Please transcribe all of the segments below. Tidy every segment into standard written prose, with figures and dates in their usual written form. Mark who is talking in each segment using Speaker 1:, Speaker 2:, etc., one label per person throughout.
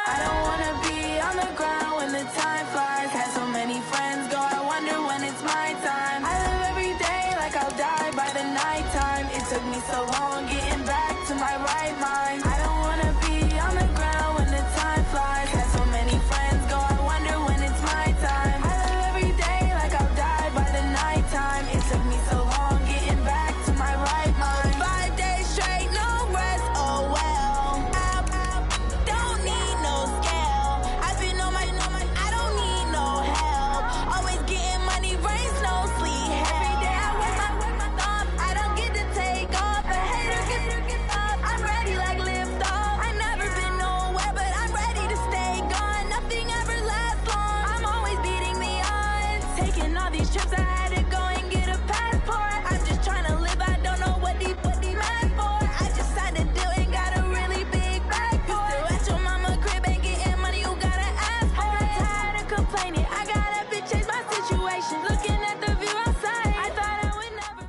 Speaker 1: I don't wanna be on the ground when the time flies. Had so many friends go, I wonder when it's my time. I live every day like I'll die by the nighttime. It took me so long getting back to my right mind. I don't wanna be on the ground when the time flies. Had so many friends go, I wonder when it's my time. I live every day like I'll die by the nighttime. It took me so long getting back to my right mind. 5 days straight, no rest, oh well. Don't need no scale. I've been on my, I don't need no help. Always getting money, rains, no sleep. Every day I work my thumb. I don't get to take off. A hater gets off. I'm ready like lift off. I never been nowhere, but I'm ready to stay gone. Nothing ever lasts long. I'm always beating the odds. Taking all these trips, I had to go and get a passport. I'm just trying to live. I don't know what the mad for. I just signed a deal and got a really big bag for it. Still at your mama crib and getting money, you gotta ask for it. I'm tired of complaining. I gotta bitch change my situation. Looking at the view outside, I thought I would never.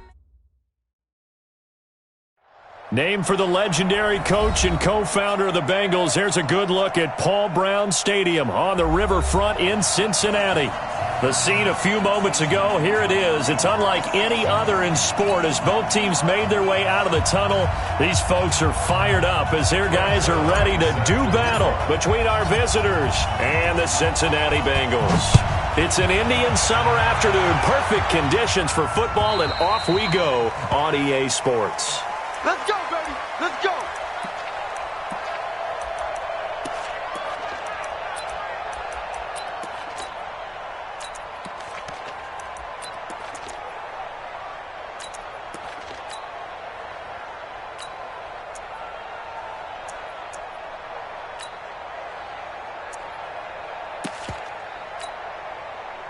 Speaker 2: Named for the legendary coach and co-founder of the Bengals, here's a good look at Paul Brown Stadium on the riverfront in Cincinnati. The scene a few moments ago, here it is. It's unlike any other in sport as both teams made their way out of the tunnel. These folks are fired up as their guys are ready to do battle between our visitors and the Cincinnati Bengals. It's an Indian summer afternoon, perfect conditions for football, and off we go on EA Sports.
Speaker 3: Let's go, baby. Let's go.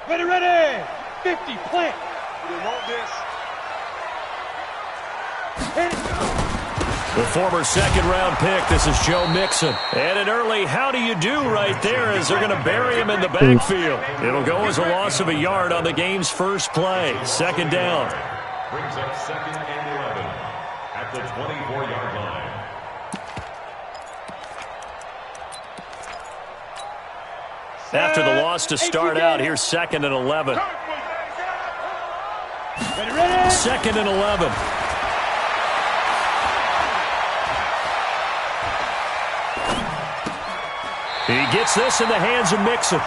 Speaker 4: Ready. 50, plant.
Speaker 3: You want this?
Speaker 2: The former second-round pick, this is Joe Mixon. And an early how do you do right there as they're going to bury him in the backfield. It'll go as a loss of a yard on the game's first play. Second down.
Speaker 5: Brings up 2nd and 11 at the 24-yard line.
Speaker 2: After the loss to start out, here's 2nd and 11.
Speaker 4: Ready.
Speaker 2: 2nd and 11. He gets this in the hands of Mixon.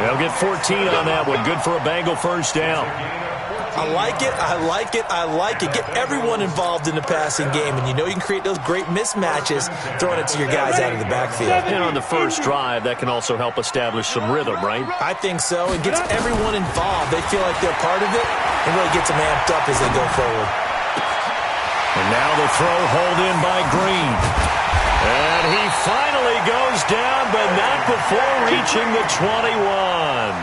Speaker 2: They'll get 14 on that one. Good for a Bengal first down.
Speaker 6: I like it. Get everyone involved in the passing game, and you know you can create those great mismatches throwing it to your guys out of the backfield.
Speaker 2: And on the first drive, that can also help establish some rhythm, right?
Speaker 6: I think so. It gets everyone involved. They feel like they're part of it, and really gets them amped up as they go forward.
Speaker 2: And now the throw hauled in by Green. And he finally goes down, but not before reaching the 21.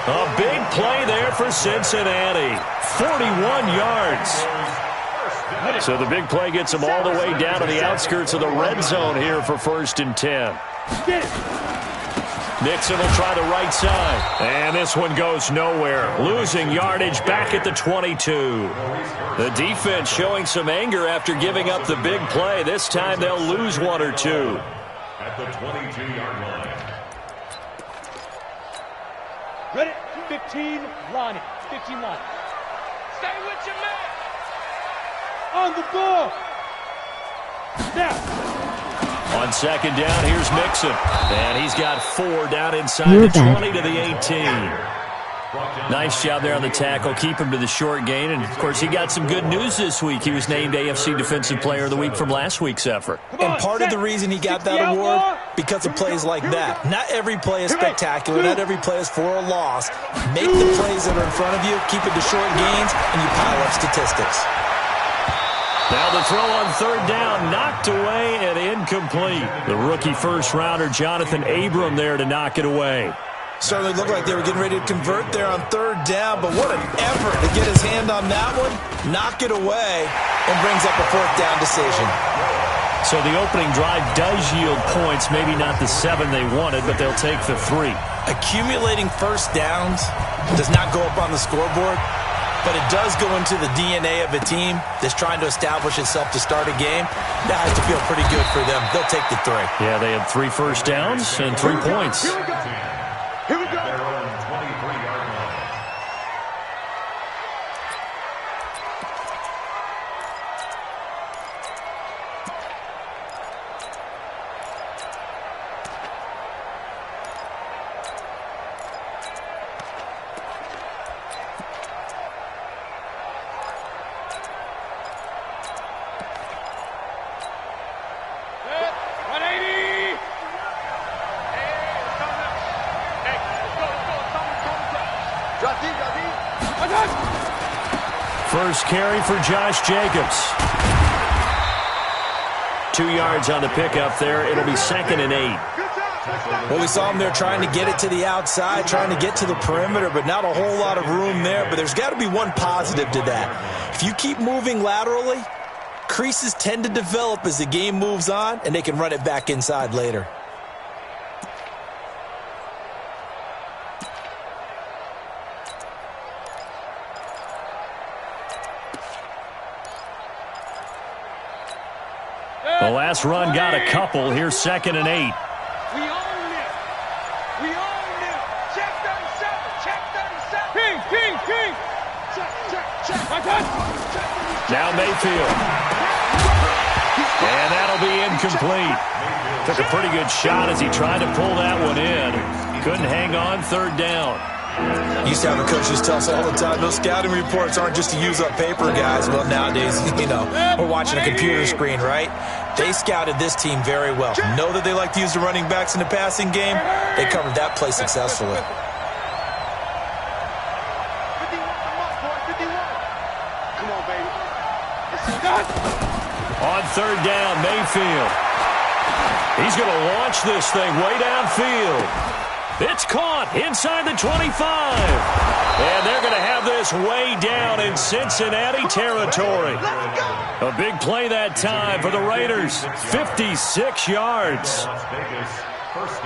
Speaker 2: A big play there for Cincinnati. 41 yards. So the big play gets them all the way down to the outskirts of the red zone here for 1st and 10. Nixon will try the right side. And this one goes nowhere. Losing yardage back at the 22. The defense showing some anger after giving up the big play. This time they'll lose 1 or 2.
Speaker 5: At the 22-yard line.
Speaker 4: Ready. 15, Lonnie. 15, Lonnie.
Speaker 3: Stay with your man.
Speaker 4: On the ball. Now.
Speaker 2: On 2nd down, here's Mixon. And he's got 4 down inside the 20 to the 18. Nice job there on the tackle. Keep him to the short gain. And, of course, he got some good news this week. He was named AFC Defensive Player of the Week from last week's effort.
Speaker 6: And part of the reason he got that award, because of plays like that. Not every play is spectacular. Not every play is for a loss. Make the plays that are in front of you, keep it to short gains, and you pile up statistics.
Speaker 2: Now the throw on 3rd down, knocked away and incomplete. The rookie first-rounder Jonathan Abram there to knock it away.
Speaker 6: Certainly looked like they were getting ready to convert there on 3rd down, but what an effort to get his hand on that one, knock it away, and brings up a 4th down decision.
Speaker 2: So the opening drive does yield points, maybe not the 7 they wanted, but they'll take the 3.
Speaker 6: Accumulating first downs does not go up on the scoreboard, but it does go into the DNA of a team that's trying to establish itself to start a game. That has to feel pretty good for them. They'll take the 3.
Speaker 2: Yeah, they had 3 first downs and 3 points.
Speaker 3: Here we go. Here we go.
Speaker 5: Their own 23-yard line.
Speaker 2: First carry for Josh Jacobs. 2 yards on the pickup there. It'll be 2nd and 8.
Speaker 6: Well, we saw him there trying to get it to the outside, trying to get to the perimeter, but not a whole lot of room there. But there's got to be one positive to that. If you keep moving laterally, creases tend to develop as the game moves on, and they can run it back inside later.
Speaker 2: The last run got a couple. Here's 2nd and 8.
Speaker 3: We own it. We own it. Check 37. Check 37. King, king, king. Check, check, check.
Speaker 2: Now Mayfield. And that'll be incomplete. Took a pretty good shot as he tried to pull that one in. Couldn't hang on 3rd down.
Speaker 6: Used to have the coaches tell us all the time, those scouting reports aren't just to use up paper, guys. Well, nowadays, we're watching a computer screen, right? They scouted this team very well. Know that they like to use the running backs in the passing game. They covered that play successfully.
Speaker 3: 51 boy, 51. Come on, baby.
Speaker 2: On 3rd down, Mayfield. He's going to launch this thing way downfield. It's caught inside the 25. And they're going to have this way down in Cincinnati territory. A big play that time for the Raiders. 56 yards.
Speaker 5: Las Vegas, first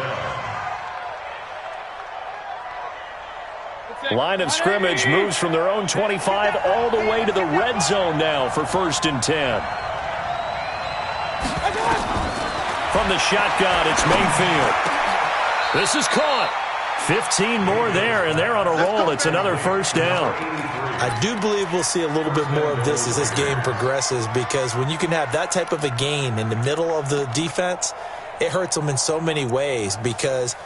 Speaker 5: down.
Speaker 2: Line of scrimmage moves from their own 25 all the way to the red zone now for 1st and 10. From the shotgun, it's Mayfield. This is caught. 15 more there, and they're on a roll. It's another 1st down.
Speaker 6: I do believe we'll see a little bit more of this as this game progresses, because when you can have that type of a gain in the middle of the defense, it hurts them in so many ways, because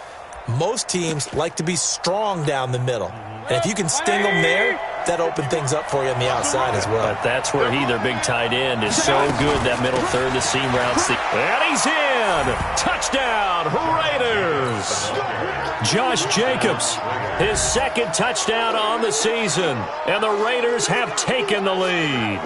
Speaker 6: most teams like to be strong down the middle. And if you can sting them there, that opens things up for you on the outside as well.
Speaker 2: But that's where their big tight end, is so good, that middle third, the seam routes. And he's in! Touchdown, Raiders! Josh Jacobs, his 2nd touchdown on the season. And the Raiders have taken the lead.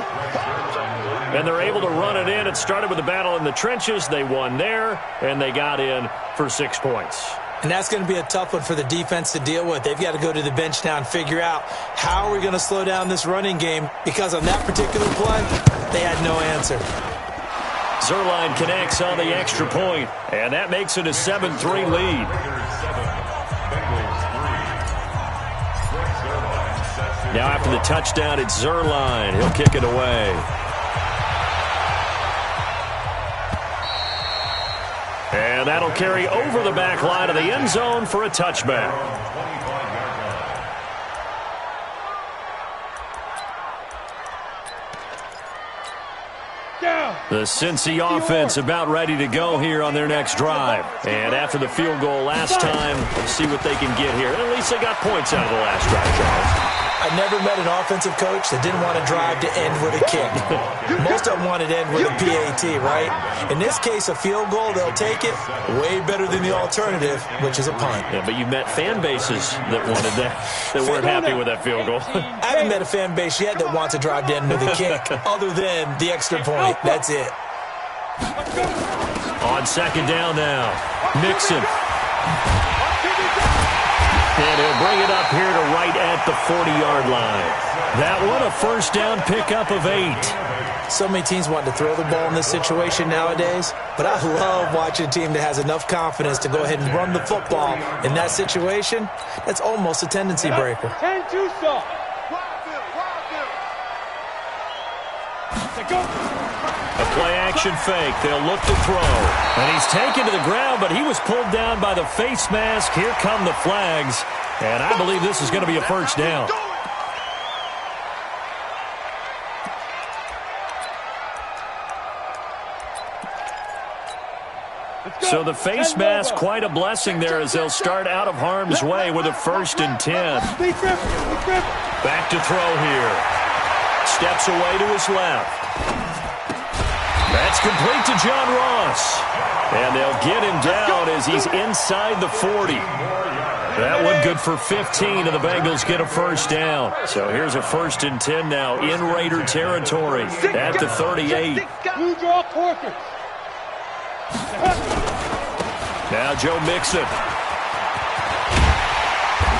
Speaker 2: And they're able to run it in. It started with a battle in the trenches. They won there, and they got in for 6 points.
Speaker 6: And that's going to be a tough one for the defense to deal with. They've got to go to the bench now and figure out how are we going to slow down this running game, because on that particular play, they had no answer.
Speaker 2: Zerline connects on the extra point, and that makes it a 7-3 lead. Now after the touchdown, it's Zerline. He'll kick it away. And that'll carry over the back line of the end zone for a touchback. The Cincy offense about ready to go here on their next drive. And after the field goal last time, we'll see what they can get here. At least they got points out of the last drive, Charles.
Speaker 6: I never met an offensive coach that didn't want to drive to end with a kick. Most of them wanted to end with a PAT, right? In this case, a field goal, they'll take it. Way better than the alternative, which is a punt.
Speaker 2: Yeah, but you've met fan bases that wanted that weren't happy with that field goal.
Speaker 6: I haven't met a fan base yet that wants to drive to end with a kick, other than the extra point. That's it.
Speaker 2: On 2nd down now, Mixon. And he'll bring it up here to right at the 40-yard line. That one, a 1st down pickup of 8.
Speaker 6: So many teams want to throw the ball in this situation nowadays, but I love watching a team that has enough confidence to go ahead and run the football. In that situation, that's almost a tendency breaker.
Speaker 3: 10-2 soft. Wild
Speaker 2: A play-action fake. They'll look to throw. And he's taken to the ground, but he was pulled down by the face mask. Here come the flags. And I believe this is going to be a first down. So the face mask, quite a blessing there as they'll start out of harm's way with a 1st and 10. Back to throw here. Steps away to his left. That's complete to John Ross. And they'll get him down as he's inside the 40. That one good for 15, and the Bengals get a first down. So here's a 1st and 10 now in Raider territory at the 38.
Speaker 4: Blue draw quarters.
Speaker 2: Now Joe Mixon.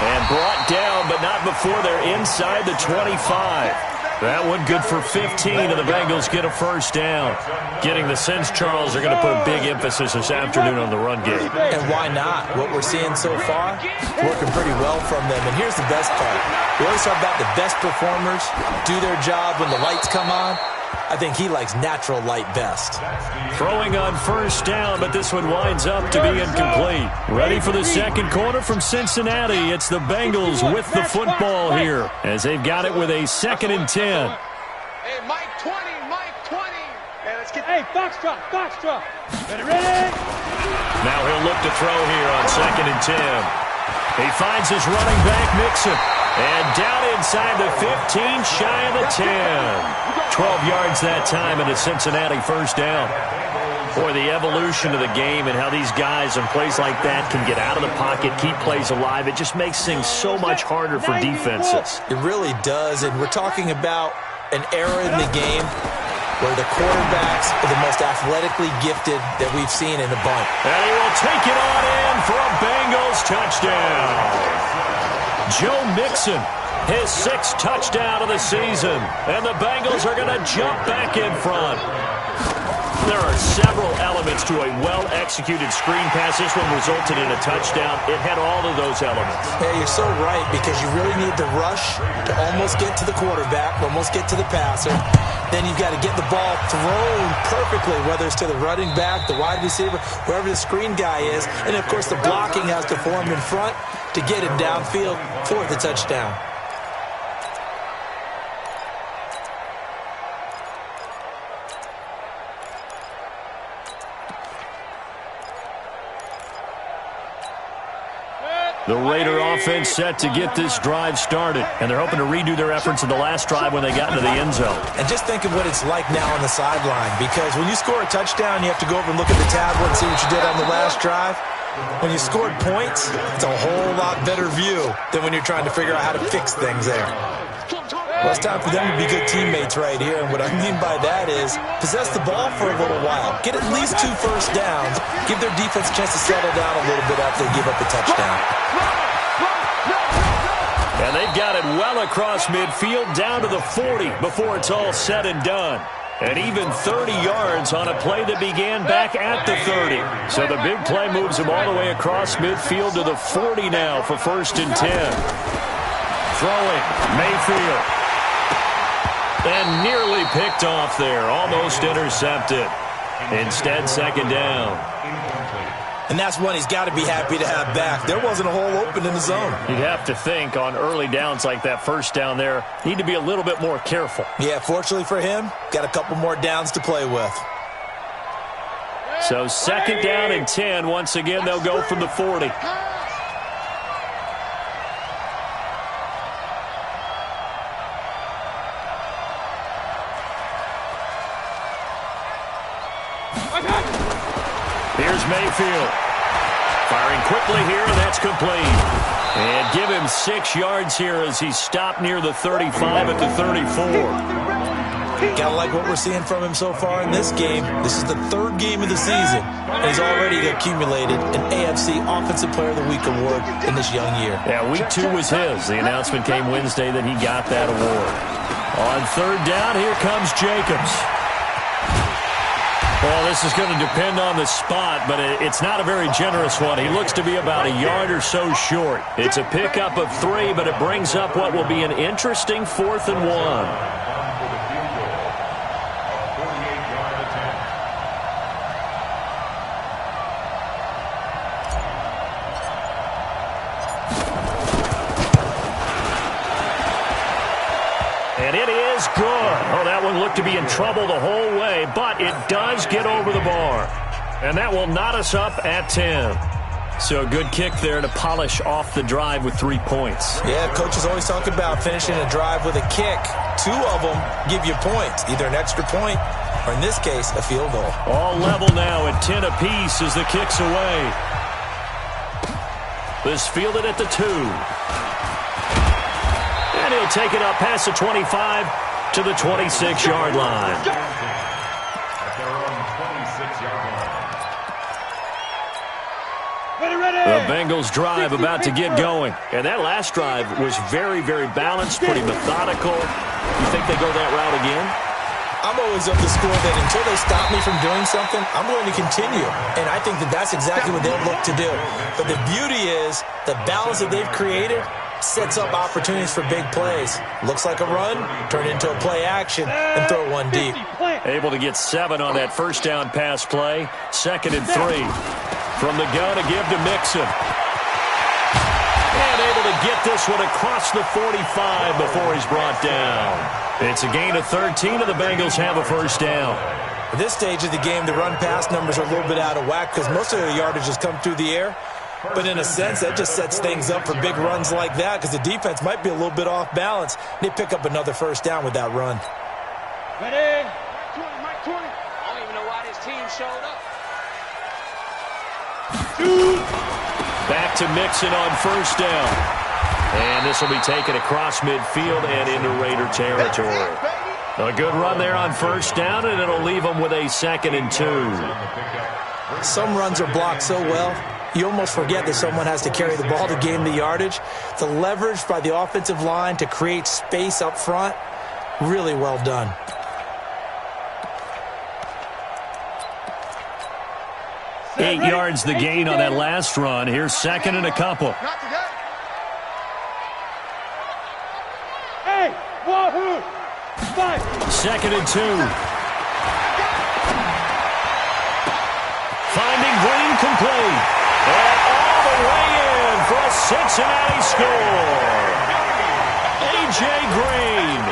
Speaker 2: And brought down, but not before they're inside the 25. That one good for 15, and the Bengals get a first down. Getting the sense, Charles, are going to put a big emphasis this afternoon on the run game.
Speaker 6: And why not? What we're seeing so far, working pretty well from them. And here's the best part. We always talk about the best performers do their job when the lights come on. I think he likes natural light best.
Speaker 2: Throwing on first down, but this one winds up to be incomplete. Ready for the second quarter from Cincinnati. It's the Bengals with the football here as they've got it with a 2nd and 10.
Speaker 3: Hey, Mike 20, Mike 20. Hey, let's get.
Speaker 4: Hey, Foxtrot, Foxtrot. Ready?
Speaker 2: Now he'll look to throw here on 2nd and 10. He finds his running back, Mixon. And down inside the 15, shy of the 10. 12 yards that time and a Cincinnati first down. Boy, the evolution of the game and how these guys in plays like that can get out of the pocket, keep plays alive, it just makes things so much harder for defenses.
Speaker 6: It really does, and we're talking about an era in the game where the quarterbacks are the most athletically gifted that we've seen in a bunch.
Speaker 2: And he will take it on in for a Bengals touchdown. Joe Mixon, his 6th touchdown of the season. And the Bengals are going to jump back in front. There are several elements to a well-executed screen pass. This one resulted in a touchdown. It had all of those elements.
Speaker 6: Yeah, you're so right, because you really need to rush to almost get to the quarterback, almost get to the passer. Then you've got to get the ball thrown perfectly, whether it's to the running back, the wide receiver, wherever the screen guy is. And, of course, the blocking has to form in front to get him downfield for the touchdown.
Speaker 2: The Raider offense set to get this drive started, and they're hoping to redo their efforts in the last drive when they got into the end zone.
Speaker 6: And just think of what it's like now on the sideline, because when you score a touchdown, you have to go over and look at the tablet and see what you did on the last drive. When you scored points, it's a whole lot better view than when you're trying to figure out how to fix things there. Well, it's time for them to be good teammates right here, and what I mean by that is possess the ball for a little while. Get at least 2 first downs. Give their defense a chance to settle down a little bit after they give up a touchdown.
Speaker 2: And they've got it well across midfield down to the 40 before it's all said and done. And even 30 yards on a play that began back at the 30. So the big play moves them all the way across midfield to the 40 now for 1st and 10. Throwing, Mayfield. And nearly picked off there, almost intercepted. Instead, 2nd down.
Speaker 6: And that's one he's got to be happy to have back. There wasn't a hole open in the zone.
Speaker 2: You'd have to think on early downs like that, first down there, need to be a little bit more careful.
Speaker 6: Yeah, fortunately for him, got a couple more downs to play with.
Speaker 2: So 2nd down and 10. Once again, they'll go from the 40. Here's Mayfield. Firing quickly here, and that's complete. And give him 6 yards here as he stopped near the 35 at the 34.
Speaker 6: Gotta like what we're seeing from him so far in this game. This is the 3rd game of the season, and he's already accumulated an AFC Offensive Player of the Week award in this young year.
Speaker 2: Yeah, week 2 was his. The announcement came Wednesday that he got that award. On 3rd down, here comes Jacobs. Well, this is going to depend on the spot, but it's not a very generous one. He looks to be about a yard or so short. It's a pickup of 3, but it brings up what will be an interesting 4th and 1. It is good. Oh, that one looked to be in trouble the whole way, but it does get over the bar. And that will knot us up at 10. So a good kick there to polish off the drive with 3 points.
Speaker 6: Yeah, coach is always talking about finishing a drive with a kick. 2 of them give you points, either an extra point or, in this case, a field goal.
Speaker 2: All level now at 10 apiece as the kick's away. This fielded at the 2. And he'll take it up past the 25 to the 26-yard line.
Speaker 5: At their own 26-yard line.
Speaker 2: The Bengals drive about to get going. And that last drive was very, very balanced, pretty methodical. You think they go that route again?
Speaker 6: I'm always of the school that until they stop me from doing something, I'm going to continue. And I think that that's exactly what they'll look to do. But the beauty is the balance that they've created sets up opportunities for big plays. Looks like a run, turn it into a play action, and throw one deep.
Speaker 2: Able to get 7 on that first down pass play. 2nd and 3. From the gun to give to Mixon. And able to get this one across the 45 before he's brought down. It's a gain of 13, and the Bengals have a first down.
Speaker 6: At this stage of the game, the run-pass numbers are a little bit out of whack because most of the yardage has come through the air. But in a sense, that just sets things up for big runs like that because the defense might be a little bit off balance. They pick up another first down with that run.
Speaker 4: Ready?
Speaker 3: Mike 20. I don't even know why this team showed up.
Speaker 2: Back to Mixon on first down. And this will be taken across midfield and into Raider territory. A good run there on first down, and it'll leave them with a 2nd and 2.
Speaker 6: Some runs are blocked so well, you almost forget that someone has to carry the ball to gain the yardage. The leverage by the offensive line to create space up front, really well done.
Speaker 2: Eight yards the gain on that last run. Here's 2nd and a couple.
Speaker 4: Hey, Wahoo!
Speaker 2: 2nd and 2. Finding Green complete. And all the way in for a Cincinnati score. A.J. Green,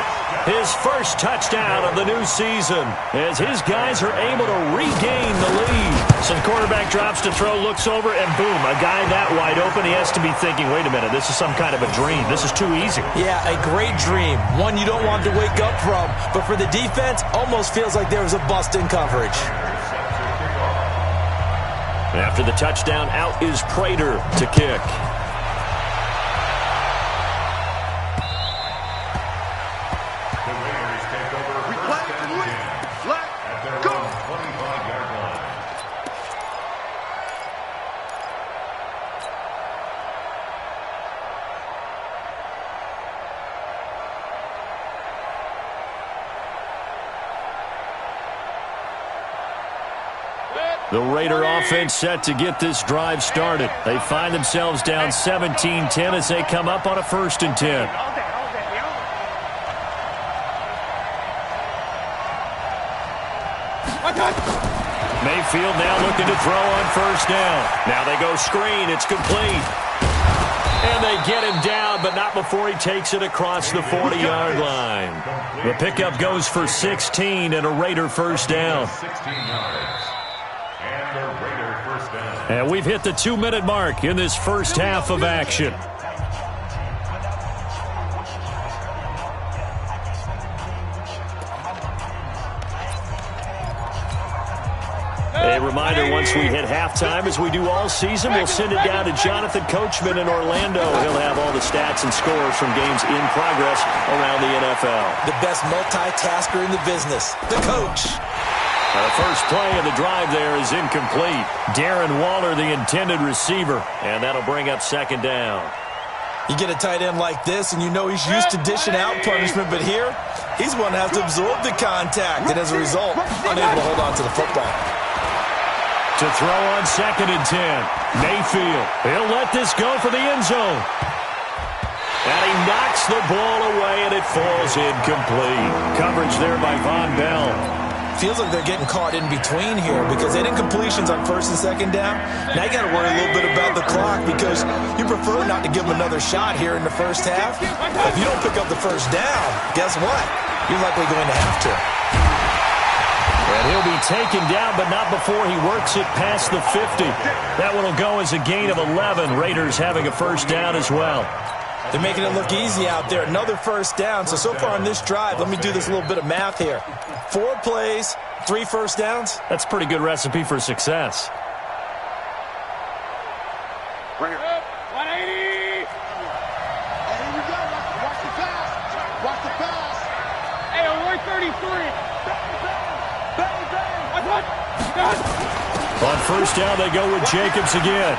Speaker 2: his first touchdown of the new season as his guys are able to regain the lead. So the quarterback drops to throw, looks over, and boom, a guy that wide open, he has to be thinking, wait a minute, this is some kind of a dream. This is too easy.
Speaker 6: Yeah, a great dream. One you don't want to wake up from. But for the defense, almost feels like there was a bust in coverage.
Speaker 2: After the touchdown, out is Prater to kick.
Speaker 5: The Raiders take over first and 10 at their own 25-yard line.
Speaker 2: The Raider offense set to get this drive started. They find themselves down 17-10 as they come up on a 1st and 10. Mayfield now looking to throw on first down. Now they go screen. It's complete. And they get him down, but not before he takes it across the 40-yard line. The pickup goes for 16 and a Raider first down.
Speaker 5: 16 yards. And the Raider first down.
Speaker 2: And we've hit the 2-minute mark in this first half of action. A reminder, once we hit halftime, as we do all season, we'll send it down to Jonathan Coachman in Orlando. He'll have all the stats and scores from games in progress around the NFL.
Speaker 6: The best multitasker in the business, the coach.
Speaker 2: The first play of the drive there is incomplete. Darren Waller, the intended receiver, and that'll bring up 2nd down.
Speaker 6: You get a tight end like this, and you know he's used to dishing out punishment, but here, he's one that has to absorb the contact, and as a result, unable to hold on to the football.
Speaker 2: To throw on 2nd and 10. Mayfield, he'll let this go for the end zone. And he knocks the ball away, and it falls incomplete. Coverage there by Von Bell.
Speaker 6: Feels like they're getting caught in between here because they didn't completions on first and second down. Now you got to worry a little bit about the clock because you prefer not to give them another shot here in the first half. If you don't pick up the first down, guess what? You're likely going to have to.
Speaker 2: And he'll be taken down, but not before he works it past the 50. That one will go as a gain of 11. Raiders having a first down as well.
Speaker 6: They're making it look easy out there. Another first down. So far on this drive, let me do this little bit of math here. 4 plays, 3 first downs.
Speaker 2: That's a pretty good recipe for success.
Speaker 3: Bring it. 180. Hey, here we go. Watch the pass. Watch the pass. Hey, only 33. Bang, bang.
Speaker 2: On first down, they go with Jacobs again.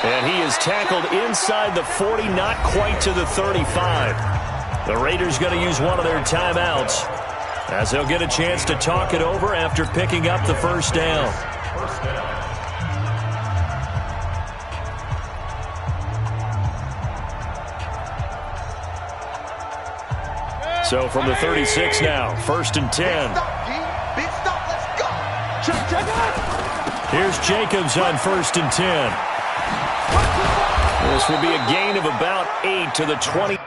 Speaker 2: And he is tackled inside the 40, not quite to the 35. The Raiders going to use one of their timeouts as they'll get a chance to talk it over after picking up the first down. So from the 36 now, first and 10.
Speaker 3: Big stop, let's go. Check.
Speaker 2: Here's Jacobs on first and 10. This will be a gain of about 8 to the 20.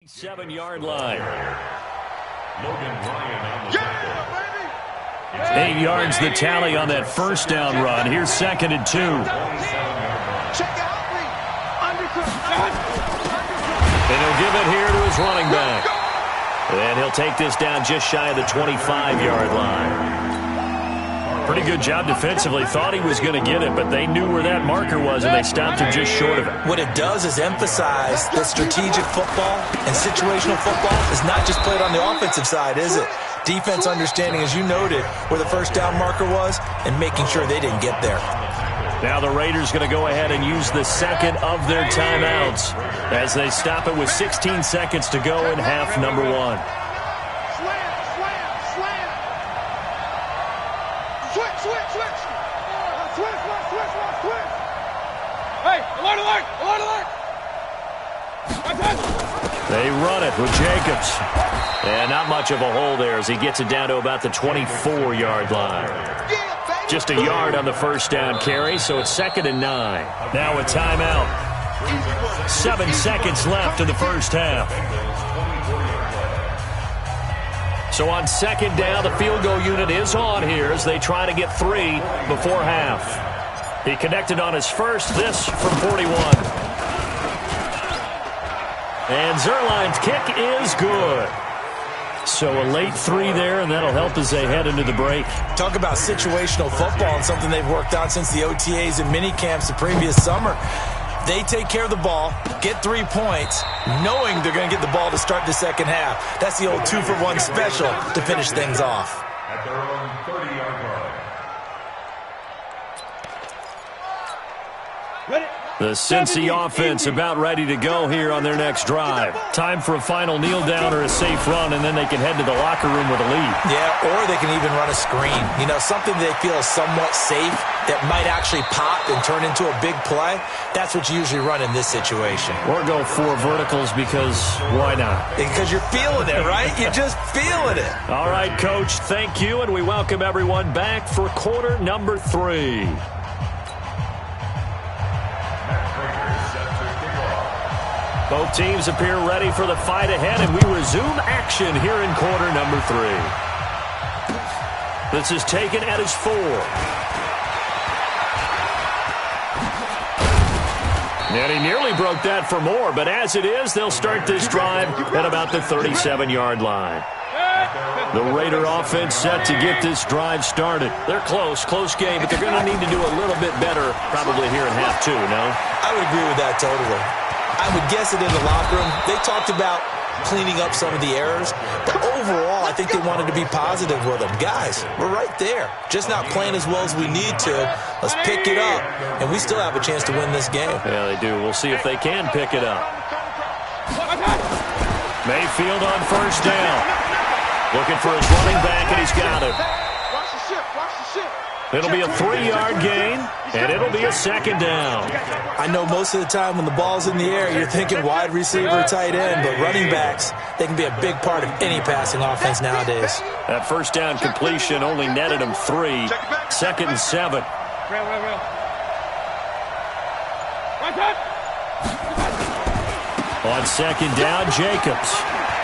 Speaker 2: Seven-yard line.
Speaker 5: Logan Ryan on the tackle.
Speaker 2: 8 yards the tally on that first down run. Here's second and 2.
Speaker 3: Check out,
Speaker 2: And he'll give it here to his running back. And he'll take this down just shy of the 25-yard line. Pretty good job defensively. Thought he was going to get it, but they knew where that marker was, and they stopped him just short of it.
Speaker 6: What it does is emphasize that strategic football and situational football is not just played on the offensive side, is it? Defense understanding, as you noted, where the first down marker was and making sure they didn't get there.
Speaker 2: Now the Raiders going to go ahead and use the second of their timeouts as they stop it with 16 seconds to go in half number 1. They run it with Jacobs. And not much of a hole there as he gets it down to about the 24-yard line. Just a yard on the first down carry, so it's 2nd and 9. Now a timeout. 7 seconds left in the first half. So on 2nd down, the field goal unit is on here as they try to get 3 before half. He connected on his first, this from 41. And Zerline's kick is good. So a late 3 there, and that'll help as they head into the break.
Speaker 6: Talk about situational football and something they've worked on since the OTAs and mini camps the previous summer. They take care of the ball, get 3 points, knowing they're going to get the ball to start the second half. That's the old 2-for-1 special to finish things off.
Speaker 5: At their own 30-yard line.
Speaker 3: Ready?
Speaker 2: The Cincy offense about ready to go here on their next drive. Time for a final kneel down or a safe run, and then they can head to the locker room with a lead.
Speaker 6: Yeah, or they can even run a screen. You know, something they feel is somewhat safe that might actually pop and turn into a big play. That's what you usually run in this situation.
Speaker 2: Or go 4 verticals because why not?
Speaker 6: Because you're feeling it, right? You're just feeling it.
Speaker 2: All right, Coach, thank you, and we welcome everyone back for quarter number 3. Both teams appear ready for the fight ahead, and we resume action here in quarter number 3. This is taken at his 4. And he nearly broke that for more, but as it is, they'll start this drive at about the 37-yard line. The Raider offense set to get this drive started. They're close game, but they're going to need to do a little bit better probably here in half 2, no?
Speaker 6: I would agree with that totally. I would guess it in the locker room. They talked about cleaning up some of the errors, but overall, I think they wanted to be positive with them. Guys, we're right there. Just not playing as well as we need to. Let's pick it up, and we still have a chance to win this game.
Speaker 2: Yeah, they do. We'll see if they can pick it up. Mayfield on first down. Looking for his running back, and he's got him. It'll be a 3-yard gain, and it'll be a 2nd down.
Speaker 6: I know most of the time when the ball's in the air, you're thinking wide receiver, tight end, but running backs, they can be a big part of any passing offense nowadays.
Speaker 2: That first down completion only netted him 3. 2nd and 7. On 2nd down, Jacobs.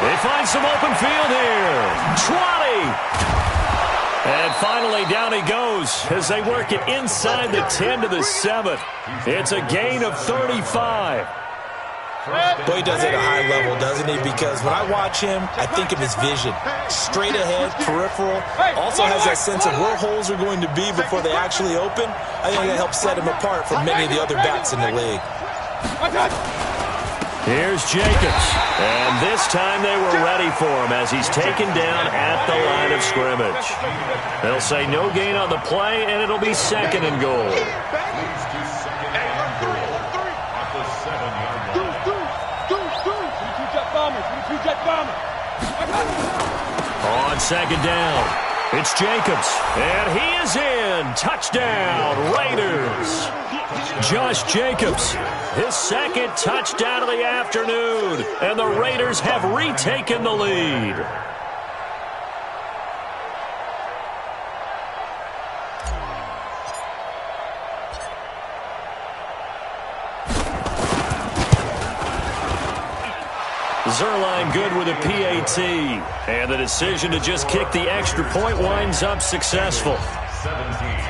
Speaker 2: They find some open field here. 20. And finally, down he goes as they work it inside the 10 to the 7. It's a gain of 35.
Speaker 6: Boy, he does it at a high level, doesn't he? Because when I watch him, I think of his vision. Straight ahead, peripheral. Also has that sense of where holes are going to be before they actually open. I think that helps set him apart from many of the other backs in the league.
Speaker 2: Here's Jacobs. And this time they were ready for him as he's taken down at the line of scrimmage. They'll say no gain on the play, and it'll be 2nd and goal. On 2nd down, it's Jacobs. And he is in. Touchdown, Raiders. Josh Jacobs, his 2nd touchdown of the afternoon, and the Raiders have retaken the lead. Zerline good with a PAT, and the decision to just kick the extra point winds up successful.
Speaker 5: 17.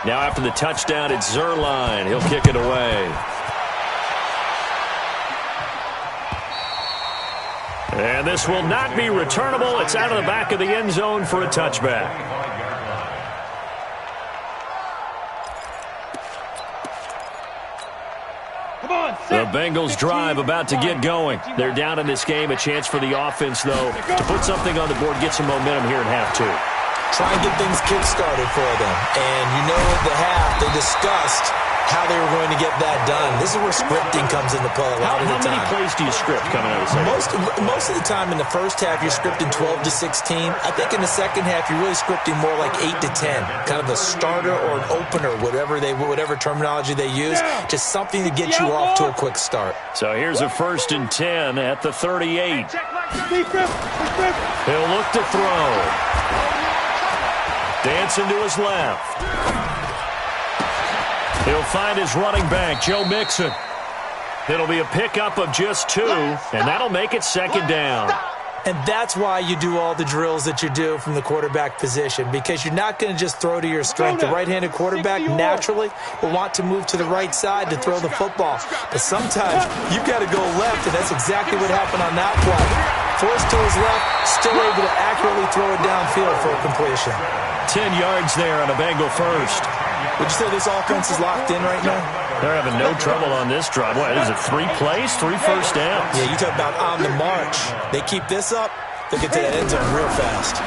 Speaker 2: Now after the touchdown, it's Zerline. He'll kick it away. And this will not be returnable. It's out of the back of the end zone for a touchback. The Bengals drive about to get going. They're down in this game. A chance for the offense, though, to put something on the board, get some momentum here in half 2.
Speaker 6: Try and get things kick-started for them. And you know at the half, they discussed how they were going to get that done. This is where scripting comes into play a lot of the time.
Speaker 2: How many plays do you script coming out of the second?
Speaker 6: Most of the time in the first half, you're scripting 12 to 16. I think in the second half, you're really scripting more like 8 to 10, kind of a starter or an opener, whatever terminology they use, just something to get you off to a quick start.
Speaker 2: So here's a 1st and 10 at the 38. He'll look to throw. Dancing to his left. He'll find his running back, Joe Mixon. It'll be a pickup of just 2, and that'll make it 2nd down.
Speaker 6: And that's why you do all the drills that you do from the quarterback position, because you're not going to just throw to your strength. The right-handed quarterback naturally will want to move to the right side to throw the football. But sometimes you've got to go left, and that's exactly what happened on that play. Forced to his left, still able to accurately throw it downfield for a completion.
Speaker 2: 10 yards there on a Bengal first.
Speaker 6: Would you say this offense is locked in right now?
Speaker 2: They're having no trouble on this drive. What is it, 3 plays, 3 first downs?
Speaker 6: Yeah, you talk about on the march. They keep this up, they'll get to that end zone real fast.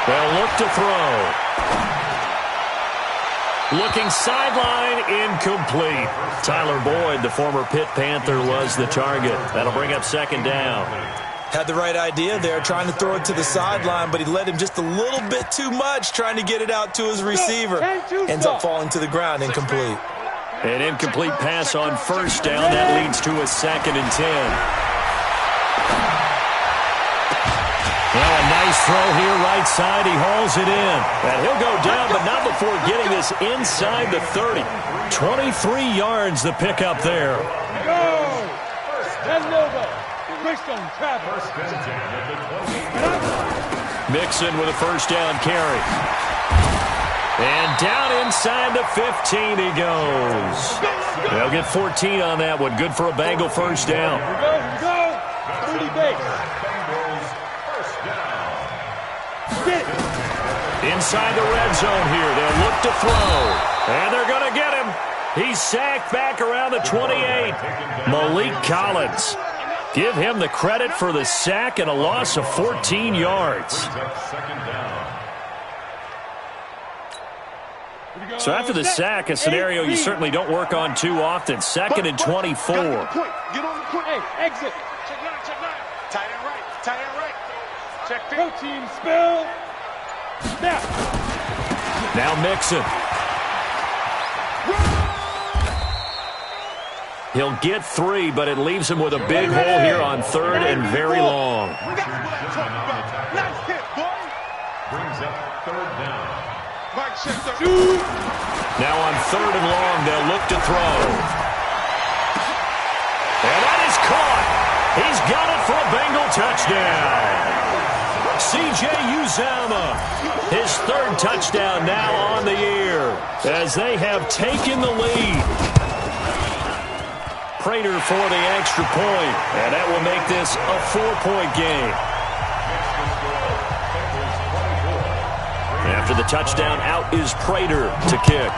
Speaker 2: They'll look to throw. Looking sideline, incomplete. Tyler Boyd, the former Pitt Panther, was the target. That'll bring up 2nd down.
Speaker 6: Had the right idea there, trying to throw it to the sideline, but he led him just a little bit too much, trying to get it out to his receiver. Ends up falling to the ground, incomplete.
Speaker 2: An incomplete pass on 1st down. That leads to a 2nd and 10. Well, a nice throw here, right side. He hauls it in. And he'll go down, but not before getting this inside the 30. 23 yards, the pickup there. Mixon with a 1st down carry. And down inside the 15 he goes. They'll get 14 on that one. Good for a Bengal 1st down. Inside the red zone here. They'll look to throw. And they're going to get him. He's sacked back around the 28. Malik Collins. Give him the credit for the sack and a loss of 14 yards. So after the sack, a scenario you certainly don't work on too often. 2nd and 24.
Speaker 3: Get on the quick. Hey, exit. Check line. Tight end right. Check field. Team spill. Snap.
Speaker 2: Now Mixon. He'll get 3, but it leaves him with a big hole here on 3rd and very long.
Speaker 5: Brings up 3rd down.
Speaker 2: Now on 3rd and long, they'll look to throw. And that is caught. He's got it for a Bengal touchdown. C.J. Uzomah, his 3rd touchdown now on the year as they have taken the lead. Prater for the extra point, and that will make this a 4-point game. After the touchdown, out is Prater to kick.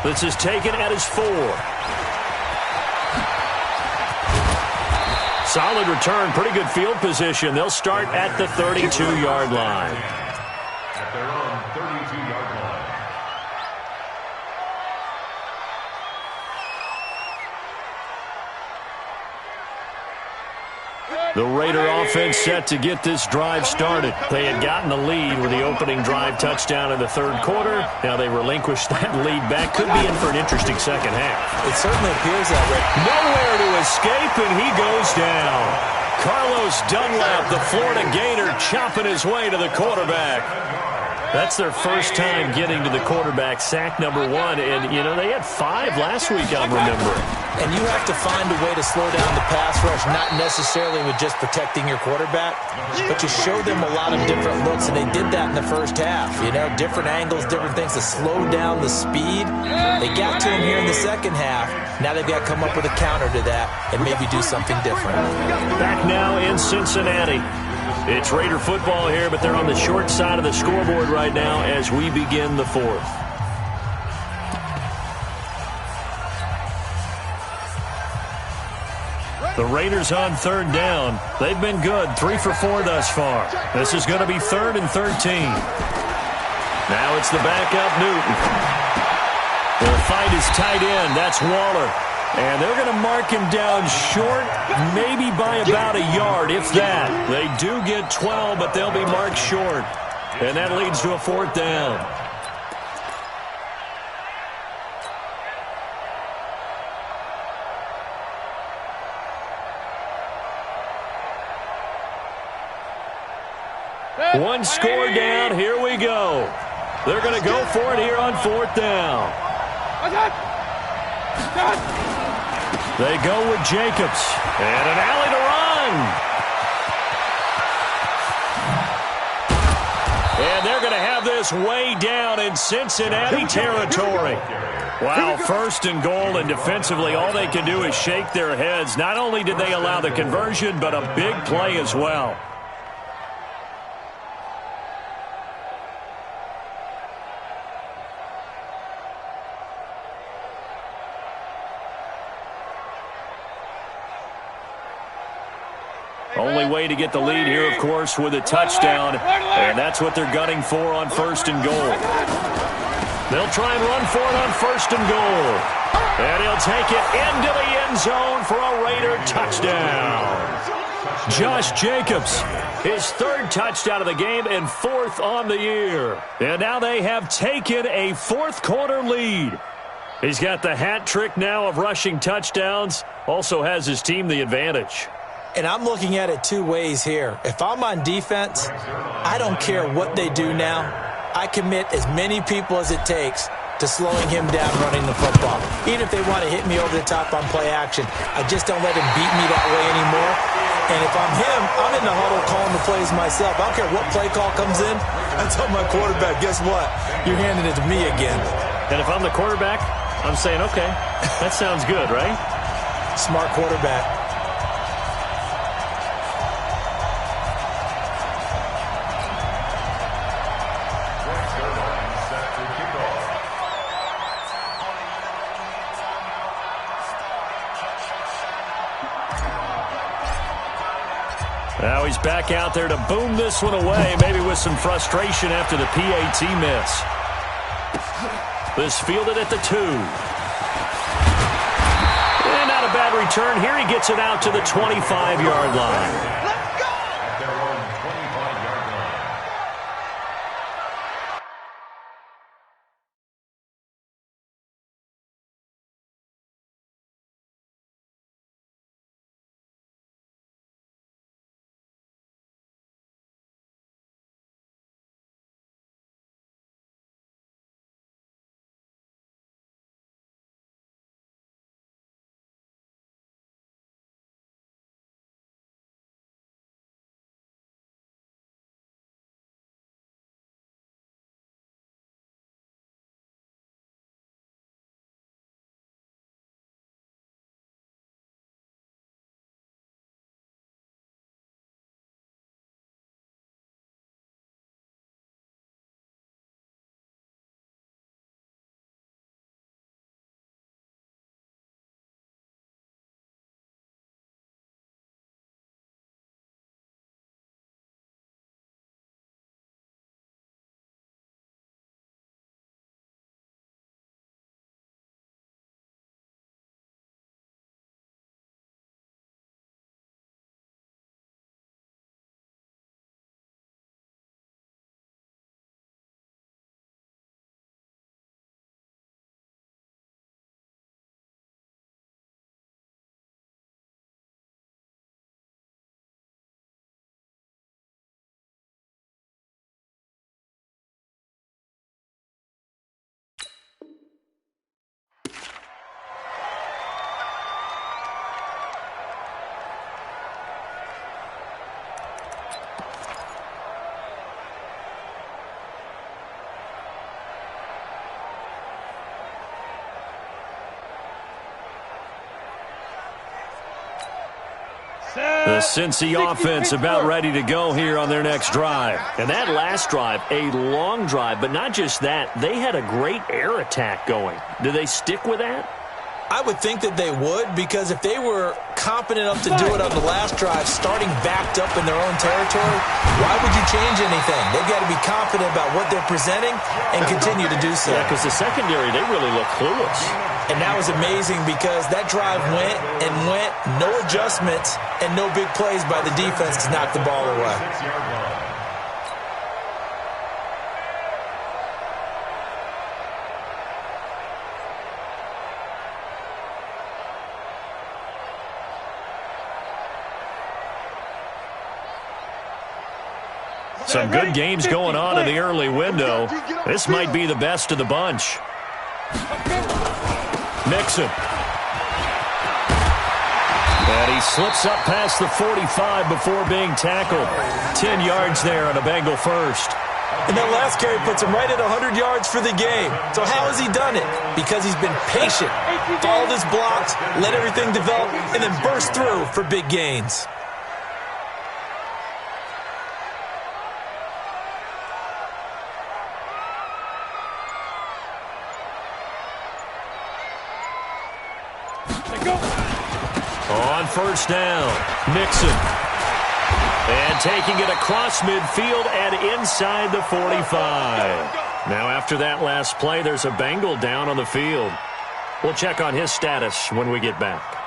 Speaker 2: This is taken at his 4. Solid return, pretty good field position. They'll start at the 32-yard line.
Speaker 5: At their own 32-yard line.
Speaker 2: The Raider offense set to get this drive started. They had gotten the lead with the opening drive touchdown in the 3rd quarter. Now they relinquished that lead back. Could be in for an interesting 2nd half.
Speaker 6: It certainly appears that way.
Speaker 2: Nowhere to escape, and he goes down. Carlos Dunlap, the Florida Gator, chopping his way to the quarterback. That's their first time getting to the quarterback, sack number 1. And, you know, they had 5 last week, I'm remembering.
Speaker 6: And you have to find a way to slow down the pass rush, not necessarily with just protecting your quarterback, but to show them a lot of different looks, and they did that in the first half. You know, different angles, different things to slow down the speed. They got to him here in the 2nd half. Now they've got to come up with a counter to that and maybe do something different.
Speaker 2: Back now in Cincinnati. It's Raider football here, but they're on the short side of the scoreboard right now as we begin the 4th. The Raiders on 3rd down. They've been good, 3 for 4 thus far. This is going to be 3rd and 13. Now it's the backup Newton. They'll find his tight end. That's Waller. And they're going to mark him down short, maybe by about a yard, if that. They do get 12, but they'll be marked short. And that leads to a 4th down. One score down. Here we go. They're going to go for it here on 4th down. They go with Jacobs. And an alley to run. And they're going to have this way down in Cincinnati territory. Wow, 1st and goal, and defensively all they can do is shake their heads. Not only did they allow the conversion, but a big play as well. Only way to get the lead here, of course, with a touchdown, and that's what they're gunning for on 1st and goal. They'll try and run for it on 1st and goal. And he'll take it into the end zone for a Raider touchdown. Josh Jacobs, his 3rd touchdown of the game and 4th on the year. And now they have taken a 4th quarter lead. He's got the hat trick now of rushing touchdowns, also has his team the advantage.
Speaker 6: And I'm looking at it 2 ways here. If I'm on defense, I don't care what they do now. I commit as many people as it takes to slowing him down running the football. Even if they want to hit me over the top on play action, I just don't let him beat me that way anymore. And if I'm him, I'm in the huddle calling the plays myself. I don't care what play call comes in. I tell my quarterback, guess what? You're handing it to me again.
Speaker 2: And if I'm the quarterback, I'm saying, okay, that sounds good, right?
Speaker 6: Smart quarterback.
Speaker 2: Now he's back out there to boom this one away, maybe with some frustration after the PAT miss. This fielded at the 2. And not a bad return. Here he gets it out to the 25-yard line. The Cincy offense about ready to go here on their next drive. And that last drive, a long drive, but not just that. They had a great air attack going. Do they stick with that?
Speaker 6: I would think that they would, because if they were confident enough to do it on the last drive, starting backed up in their own territory, why would you change anything? They've got to be confident about what they're presenting and continue to do so.
Speaker 2: Yeah, because the secondary, they really look clueless.
Speaker 6: And that was amazing because that drive went and went, no adjustments, and no big plays by the defense to knock the ball away.
Speaker 2: Some good games going on in the early window. This might be the best of the bunch. Mixon. And he slips up past the 45 before being tackled. 10 yards there on a Bengal first.
Speaker 6: And that last carry puts him right at 100 yards for the game. So how has he done it? Because he's been patient, followed his blocks, let everything develop, and then burst through for big gains.
Speaker 2: On first down, Mixon. And taking it across midfield and inside the 45. Now after that last play, there's a Bengal down on the field. We'll check on his status when we get back.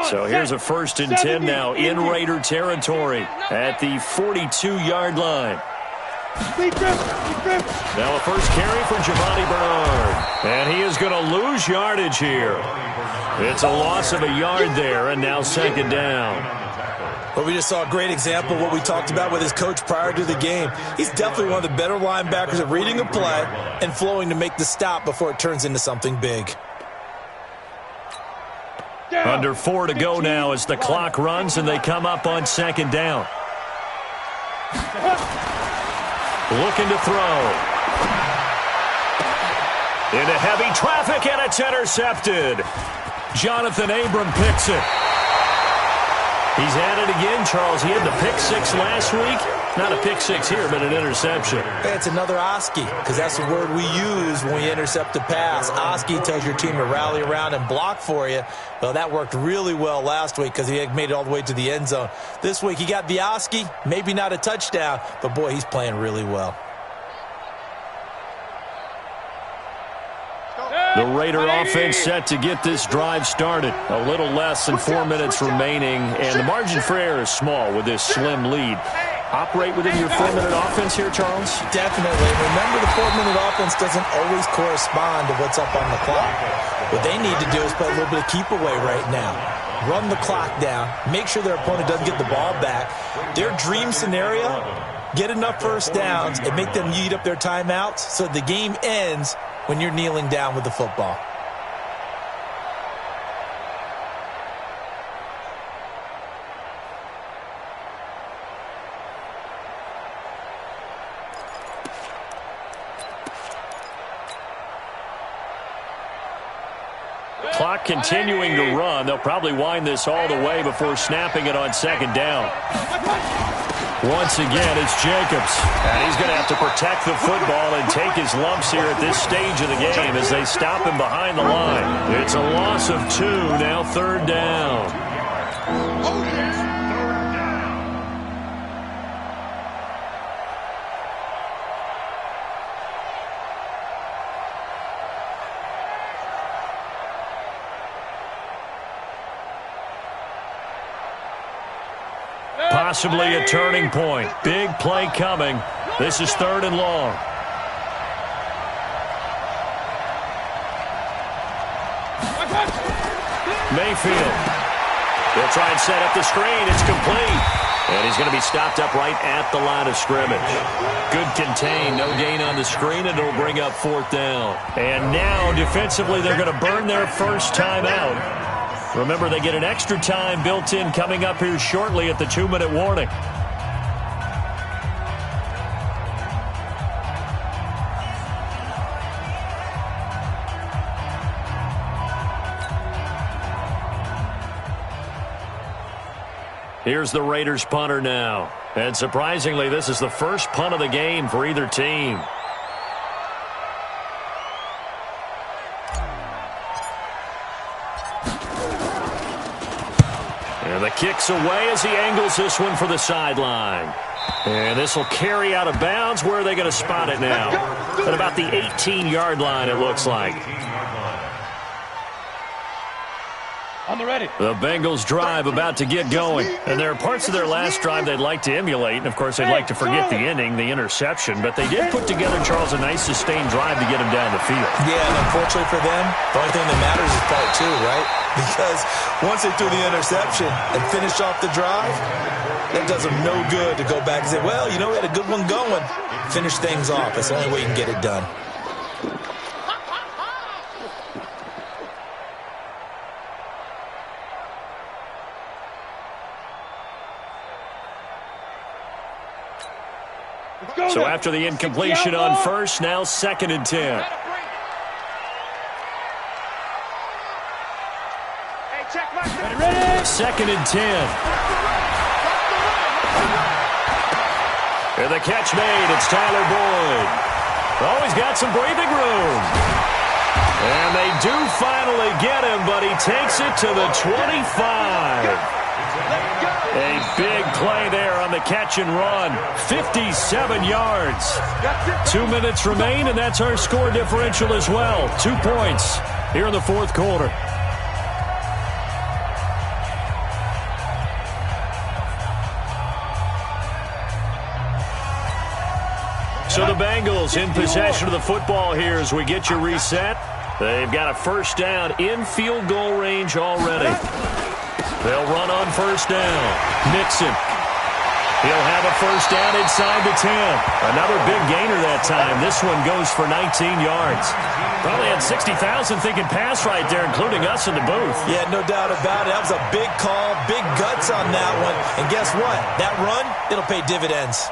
Speaker 2: So here's a 1st and 10 now in Raider territory at the 42-yard line. Now a first carry for Giovanni Bernard. And he is going to lose yardage here. It's a loss of a yard there, and now 2nd down.
Speaker 6: Well, we just saw a great example of what we talked about with his coach prior to the game. He's definitely one of the better linebackers at reading a play and flowing to make the stop before it turns into something big.
Speaker 2: Under 4 to go now as the clock runs and they come up on 2nd down. Looking to throw. Into heavy traffic, and it's intercepted. Jonathan Abram picks it. He's at it again, Charles. He had the pick 6 last week. Not a pick 6 here, but an interception.
Speaker 6: Hey, it's another Oski, because that's the word we use when we intercept a pass. Oski tells your team to rally around and block for you. Well, that worked really well last week because he had made it all the way to the end zone. This week, he got the Oski, maybe not a touchdown, but boy, he's playing really well.
Speaker 2: The Raider offense set to get this drive started. A little less than 4 minutes remaining, and the margin for error is small with this slim lead. Operate within your 4-minute offense here, Charles?
Speaker 6: Definitely. Remember, the 4-minute offense doesn't always correspond to what's up on the clock. What they need to do is play a little bit of keep away right now. Run the clock down. Make sure their opponent doesn't get the ball back. Their dream scenario, get enough first downs and make them eat up their timeouts so the game ends when you're kneeling down with the football.
Speaker 2: Clock continuing to run. They'll probably wind this all the way before snapping it on 2nd down. Once again, it's Jacobs. And he's going to have to protect the football and take his lumps here at this stage of the game as they stop him behind the line. It's a loss of 2, now 3rd down. Possibly a turning point. Big play coming. This is 3rd and long. Mayfield. They'll try and set up the screen. It's complete. And he's going to be stopped up right at the line of scrimmage. Good contain. No gain on the screen, and it'll bring up 4th down. And now, defensively, they're going to burn their first timeout. Remember, they get an extra time built in coming up here shortly at the 2-minute warning. Here's the Raiders punter now. And surprisingly, this is the first punt of the game for either team. And the kick's away as he angles this one for the sideline. And this will carry out of bounds. Where are they going to spot it now? At about the 18-yard line, it looks like.
Speaker 4: On the ready.
Speaker 2: The Bengals drive about to get going. And there are parts of their last drive they'd like to emulate. And, of course, they'd like to forget the ending, the interception. But they did put together, Charles, a nice sustained drive to get him down the field.
Speaker 6: Yeah, and unfortunately for them, the only thing that matters is part two, right? Because once they threw the interception and finished off the drive, that does them no good to go back and say, well, you know, we had a good one going. Finish things off. That's the only way you can get it done.
Speaker 2: So after the incompletion on first, now 2nd and 10.
Speaker 4: Ready?
Speaker 2: 2nd and 10. And the catch made. It's Tyler Boyd. Oh, he's got some breathing room. And they do finally get him, but he takes it to the 25. A big play there on the catch and run. 57 yards. 2 minutes remain, and that's our score differential as well. 2 points here in the fourth quarter. So the Bengals in possession of the football here as we get you reset. They've got a first down in field goal range already. They'll run on first down. Mixon. He'll have a first down inside the 10. Another big gainer that time. This one goes for 19 yards. Probably had 60,000 thinking pass right there, including us in the booth.
Speaker 6: Yeah, no doubt about it. That was a big call, big guts on that one. And guess what? That run, it'll pay dividends.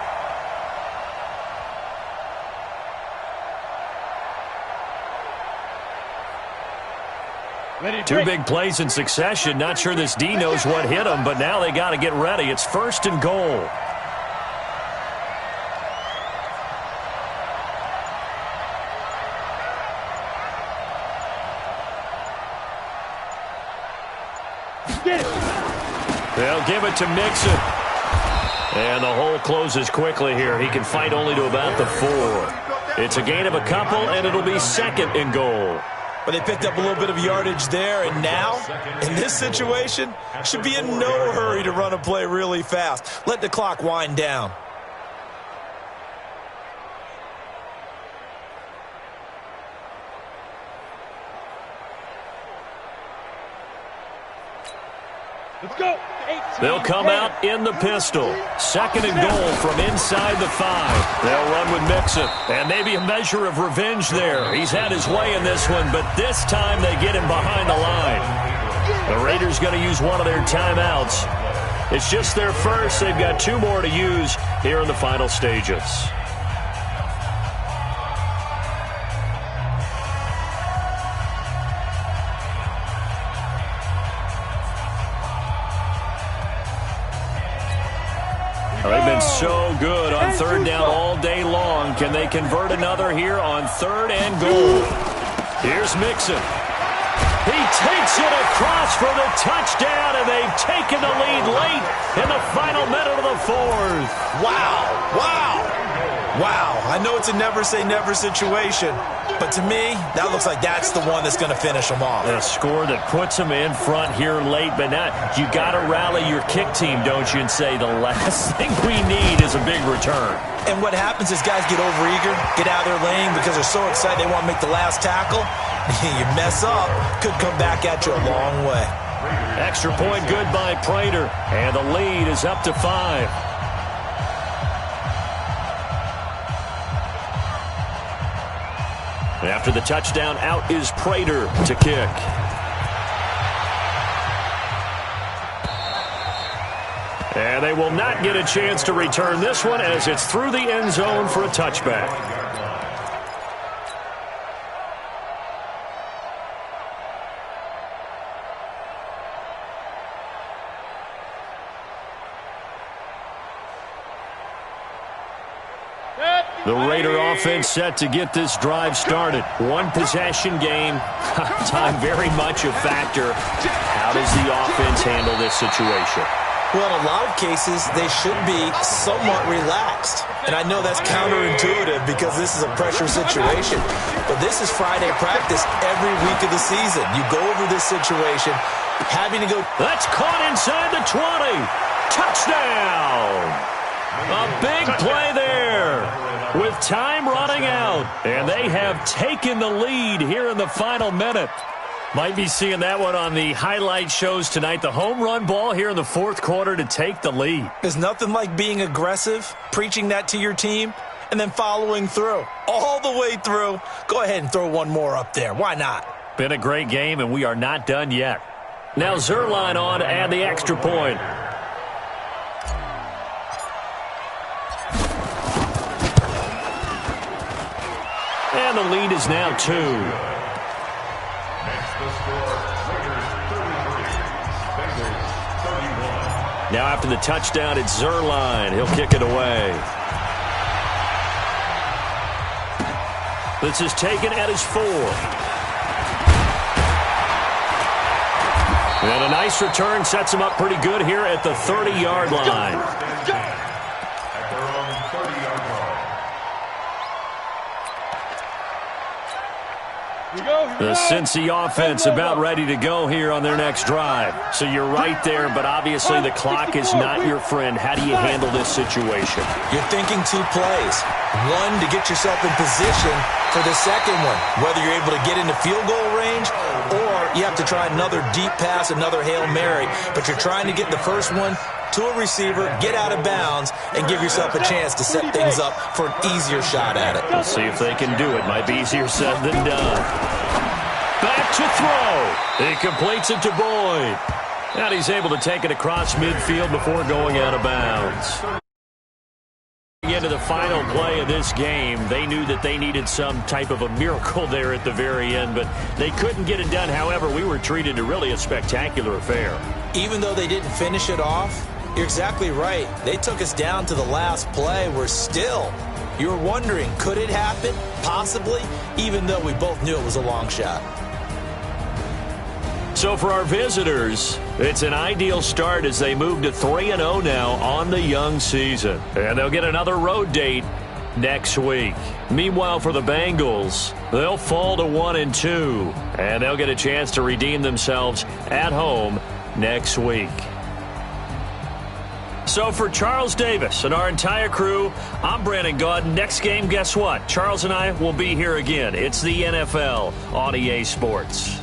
Speaker 2: Two big plays in succession. Not sure this D knows what hit him, but now they got to get ready. It's 1st and goal. They'll give it to Mixon. And the hole closes quickly here. He can fight only to about the 4. It's a gain of a couple, and it'll be 2nd and goal.
Speaker 6: But they picked up a little bit of yardage there, and now, in this situation, should be in no hurry to run a play really fast. Let the clock wind down.
Speaker 4: Let's go.
Speaker 2: They'll come out in the pistol. 2nd and goal from inside the 5. They'll run with Mixon. And maybe a measure of revenge there. He's had his way in this one, but this time they get him behind the line. The Raiders going to use one of their timeouts. It's just their first. They've got 2 more to use here in the final stages. They've been so good on 3rd down all day long. Can they convert another here on 3rd and goal? Here's Mixon. He takes it across for the touchdown, and they've taken the lead late in the final minute of the 4th.
Speaker 6: Wow, wow. Wow, I know it's a never-say-never situation, but to me, that looks like that's the one that's going to finish them off.
Speaker 2: A score that puts them in front here late, but now you got to rally your kick team, don't you, and say the last thing we need is a big return.
Speaker 6: And what happens is guys get overeager, get out of their lane because they're so excited they want to make the last tackle. You mess up, could come back at you a long way.
Speaker 2: Extra point good by Prater, and the lead is up to 5. After the touchdown, out is Prater to kick. And they will not get a chance to return this one as it's through the end zone for a touchback. The Raider offense set to get this drive started. One possession game. Time very much a factor. How does the offense handle this situation?
Speaker 6: Well, in a lot of cases, they should be somewhat relaxed. And I know that's counterintuitive because this is a pressure situation. But this is Friday practice every week of the season. You go over this situation, having to go.
Speaker 2: That's caught inside the 20. Touchdown! A big play there with time running out. And they have taken the lead here in the final minute. Might be seeing that one on the highlight shows tonight. The home run ball here in the fourth quarter to take the lead.
Speaker 6: There's nothing like being aggressive, preaching that to your team, and then following through. All the way through. Go ahead and throw one more up there. Why not?
Speaker 2: Been a great game, and we are not done yet. Now Zerline on to add the extra point. And the lead is now 2.
Speaker 5: The score, Raiders 33, Bengals 31.
Speaker 2: Now after the touchdown, it's Zerline. He'll kick it away. This is taken at his 4. And a nice return sets him up pretty good here at the 30-yard line.
Speaker 5: At their own 30-yard line.
Speaker 2: The Cincy offense about ready to go here on their next drive. So you're right there, but obviously the clock is not your friend. How do you handle this situation?
Speaker 6: You're thinking 2 plays. One, to get yourself in position for the second one, whether you're able to get into field goal range or you have to try another deep pass, another Hail Mary, but you're trying to get the first one to a receiver, get out of bounds, and give yourself a chance to set things up for an easier shot at it.
Speaker 2: We'll see if they can do it. Might be easier said than done. Back to throw. He completes it to Boyd. And he's able to take it across midfield before going out of bounds. Into the final play of this game, they knew that they needed some type of a miracle there at the very end, but they couldn't get it done. However, we were treated to really a spectacular affair.
Speaker 6: Even though they didn't finish it off, you're exactly right. They took us down to the last play. We're still, you're wondering, could it happen? Possibly, even though we both knew it was a long shot.
Speaker 2: So for our visitors, it's an ideal start as they move to 3-0 now on the young season. And they'll get another road date next week. Meanwhile, for the Bengals, they'll fall to 1-2. And they'll get a chance to redeem themselves at home next week. So for Charles Davis and our entire crew, I'm Brandon Gaudin. Next game, guess what? Charles and I will be here again. It's the NFL on EA Sports.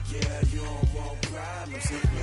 Speaker 1: Yeah, you don't want problems.